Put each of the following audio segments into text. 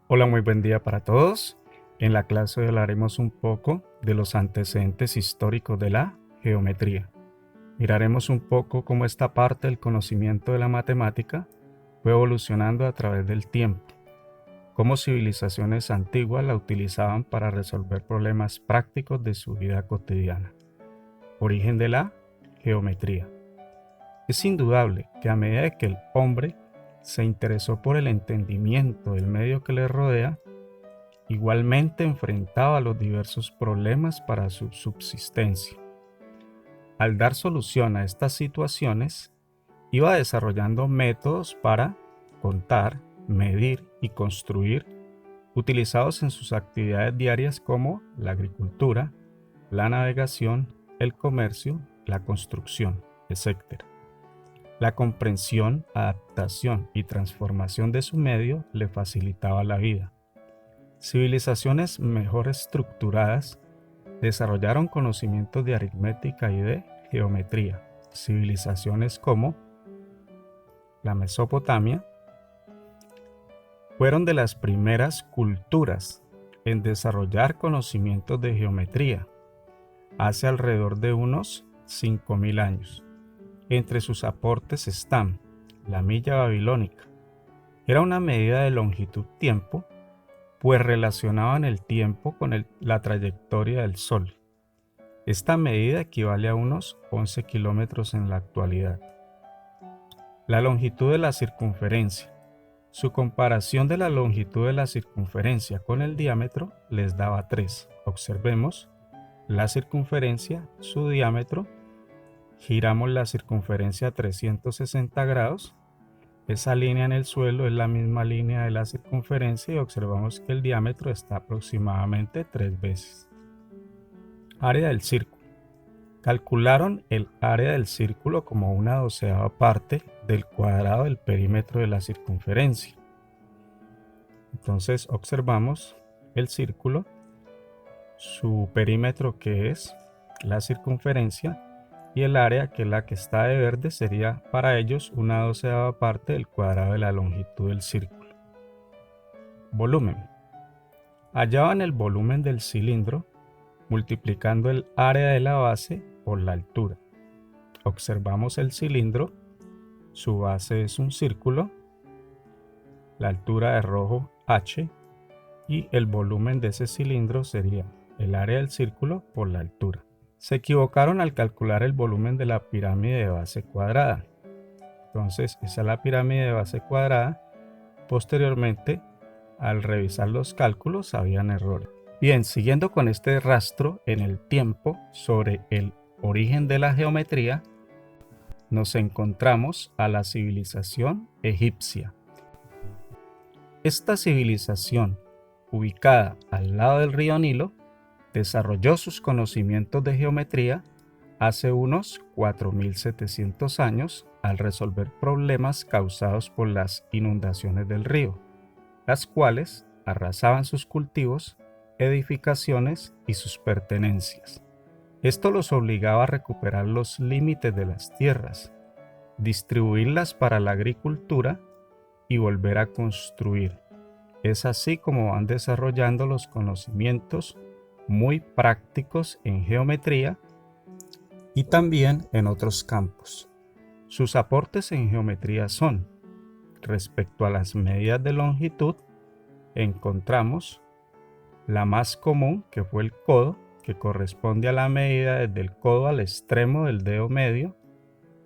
Hola, muy buen día para todos. En la clase hoy hablaremos un poco de los antecedentes históricos de la geometría. Miraremos un poco cómo esta parte del conocimiento de la matemática fue evolucionando a través del tiempo, cómo civilizaciones antiguas la utilizaban para resolver problemas prácticos de su vida cotidiana. Origen de la geometría. Es indudable que a medida que el hombre se interesó por el entendimiento del medio que le rodea, igualmente enfrentaba los diversos problemas para su subsistencia. Al dar solución a estas situaciones, iba desarrollando métodos para contar, medir y construir, utilizados en sus actividades diarias como la agricultura, la navegación, el comercio, la construcción, etc. La comprensión, adaptación y transformación de su medio le facilitaba la vida. Civilizaciones mejor estructuradas desarrollaron conocimientos de aritmética y de geometría. Civilizaciones como la Mesopotamia fueron de las primeras culturas en desarrollar conocimientos de geometría hace alrededor de unos 5.000 años. Entre sus aportes están la milla babilónica. Era una medida de longitud-tiempo, pues relacionaban el tiempo con la trayectoria del Sol. Esta medida equivale a unos 11 kilómetros en la actualidad. La longitud de la circunferencia. Su comparación de la longitud de la circunferencia con el diámetro les daba 3. Observemos la circunferencia, su diámetro. Giramos la circunferencia a 360 grados. Esa línea en el suelo es la misma línea de la circunferencia y observamos que el diámetro está aproximadamente 3 veces. Área del círculo. Calcularon el área del círculo como una doceava parte del cuadrado del perímetro de la circunferencia. Entonces observamos el círculo, su perímetro que es la circunferencia y el área que es la que está de verde sería para ellos una doceava parte del cuadrado de la longitud del círculo. Volumen. Hallaban el volumen del cilindro multiplicando el área de la base por la altura. Observamos el cilindro, su base es un círculo, la altura de rojo h y el volumen de ese cilindro sería el área del círculo por la altura. Se equivocaron al calcular el volumen de la pirámide de base cuadrada. Entonces esa es la pirámide de base cuadrada. Posteriormente, al revisar los cálculos, habían errores. Bien, siguiendo con este rastro en el tiempo sobre el origen de la geometría, nos encontramos a la civilización egipcia. Esta civilización, ubicada al lado del río Nilo, desarrolló sus conocimientos de geometría hace unos 4.700 años al resolver problemas causados por las inundaciones del río, las cuales arrasaban sus cultivos, edificaciones y sus pertenencias. Esto los obligaba a recuperar los límites de las tierras, distribuirlas para la agricultura y volver a construir. Es así como van desarrollando los conocimientos muy prácticos en geometría y también en otros campos. Sus aportes en geometría son, respecto a las medidas de longitud, encontramos la más común, que fue el codo, que corresponde a la medida desde el codo al extremo del dedo medio.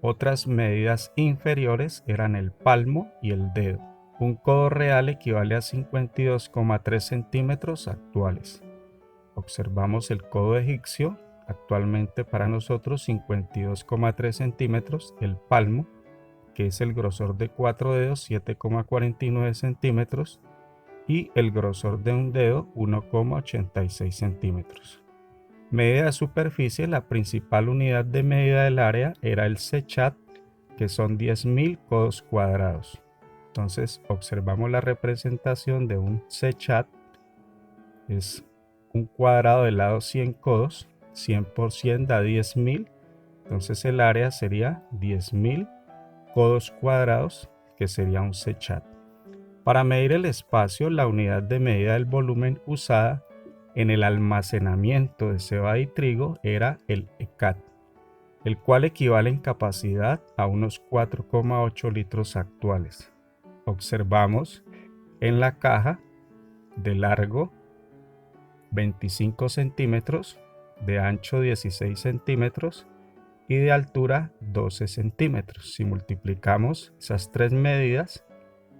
Otras medidas inferiores eran el palmo y el dedo. Un codo real equivale a 52,3 centímetros actuales. Observamos el codo egipcio, actualmente para nosotros 52,3 centímetros, el palmo, que es el grosor de 4 dedos, 7,49 centímetros, y el grosor de un dedo, 1,86 centímetros. Medida de superficie, la principal unidad de medida del área era el sechat, que son 10.000 codos cuadrados. Entonces observamos la representación de un sechat, es un cuadrado de lado 100 codos, 100 por 100 da 10.000, entonces el área sería 10.000 codos cuadrados, que sería un sechat. Para medir el espacio, la unidad de medida del volumen usada en el almacenamiento de cebada y trigo era el ECAT, el cual equivale en capacidad a unos 4,8 litros actuales. Observamos en la caja de largo 25 centímetros, de ancho 16 centímetros y de altura 12 centímetros. Si multiplicamos esas tres medidas,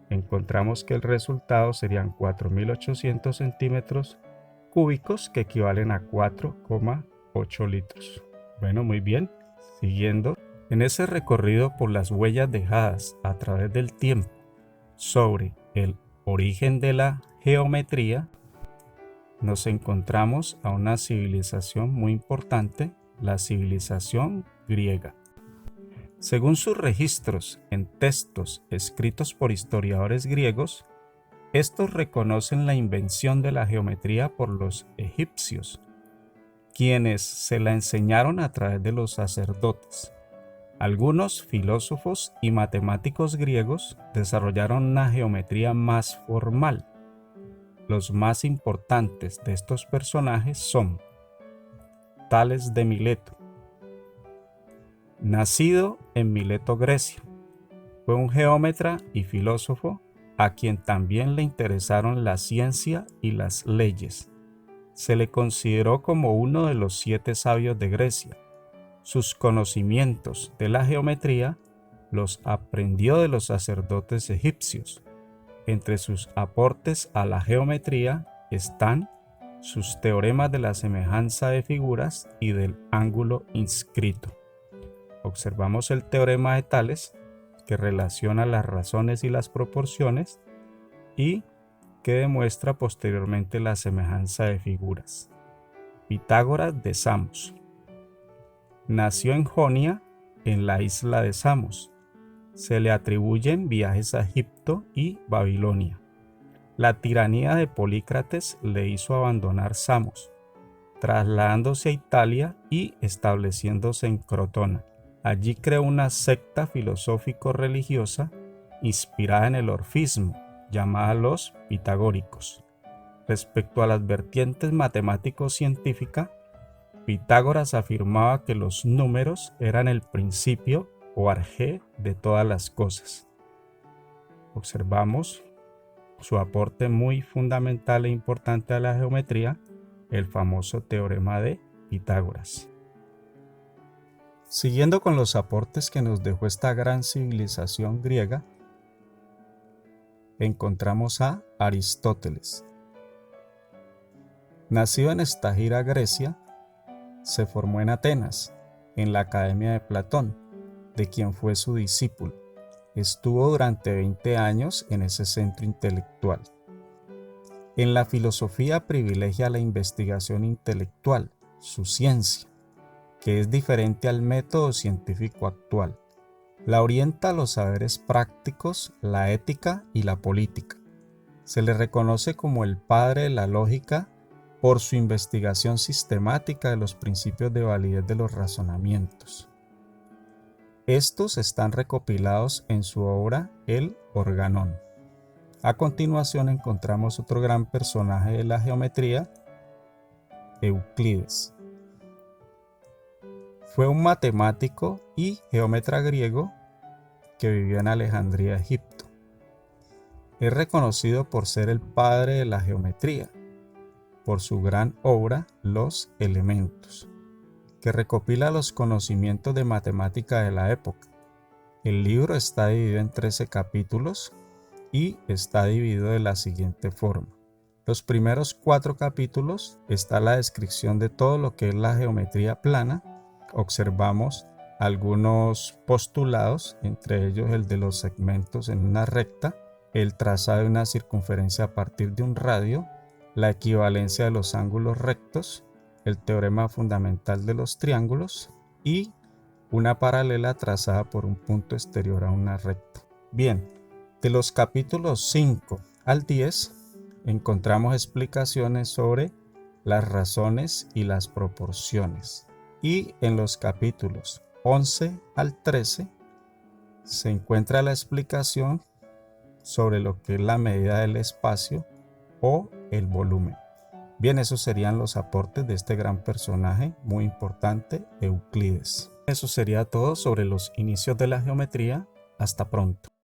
encontramos que el resultado serían 4.800 centímetros cúbicos, que equivalen a 4,8 litros. Bueno, muy bien. Siguiendo, en ese recorrido por las huellas dejadas a través del tiempo sobre el origen de la geometría, nos encontramos a una civilización muy importante, la civilización griega. Según sus registros en textos escritos por historiadores griegos, estos reconocen la invención de la geometría por los egipcios, quienes se la enseñaron a través de los sacerdotes. Algunos filósofos y matemáticos griegos desarrollaron una geometría más formal. Los más importantes de estos personajes son Tales de Mileto. Nacido en Mileto, Grecia, fue un geómetra y filósofo a quien también le interesaron la ciencia y las leyes. Se le consideró como uno de los 7 sabios de Grecia. Sus conocimientos de la geometría los aprendió de los sacerdotes egipcios. Entre sus aportes a la geometría están sus teoremas de la semejanza de figuras y del ángulo inscrito. Observamos el teorema de Tales, que relaciona las razones y las proporciones y que demuestra posteriormente la semejanza de figuras. Pitágoras de Samos. Nació en Jonia, en la isla de Samos. Se le atribuyen viajes a Egipto y Babilonia. La tiranía de Polícrates le hizo abandonar Samos, trasladándose a Italia y estableciéndose en Crotona. Allí creó una secta filosófico-religiosa inspirada en el orfismo, llamada los pitagóricos. Respecto a las vertientes matemático-científica, Pitágoras afirmaba que los números eran el principio o arjé de todas las cosas. Observamos su aporte muy fundamental e importante a la geometría, el famoso teorema de Pitágoras. Siguiendo con los aportes que nos dejó esta gran civilización griega, encontramos a Aristóteles. Nacido en Estagira, Grecia, se formó en Atenas, en la Academia de Platón, de quien fue su discípulo. Estuvo durante 20 años en ese centro intelectual. En la filosofía privilegia la investigación intelectual, su ciencia, que es diferente al método científico actual. La orienta a los saberes prácticos, la ética y la política. Se le reconoce como el padre de la lógica por su investigación sistemática de los principios de validez de los razonamientos. Estos están recopilados en su obra El Organón. A continuación encontramos otro gran personaje de la geometría, Euclides. Fue un matemático y geómetra griego que vivió en Alejandría, Egipto. Es reconocido por ser el padre de la geometría, por su gran obra Los Elementos, que recopila los conocimientos de matemática de la época. El libro está dividido en 13 capítulos y está dividido de la siguiente forma. Los primeros 4 capítulos está la descripción de todo lo que es la geometría plana. Observamos algunos postulados, entre ellos el de los segmentos en una recta, el trazado de una circunferencia a partir de un radio, la equivalencia de los ángulos rectos, el teorema fundamental de los triángulos y una paralela trazada por un punto exterior a una recta. Bien, de los capítulos 5 al 10 encontramos explicaciones sobre las razones y las proporciones. Y en los capítulos 11 al 13 se encuentra la explicación sobre lo que es la medida del espacio o el volumen. Bien, esos serían los aportes de este gran personaje muy importante, Euclides. Eso sería todo sobre los inicios de la geometría. Hasta pronto.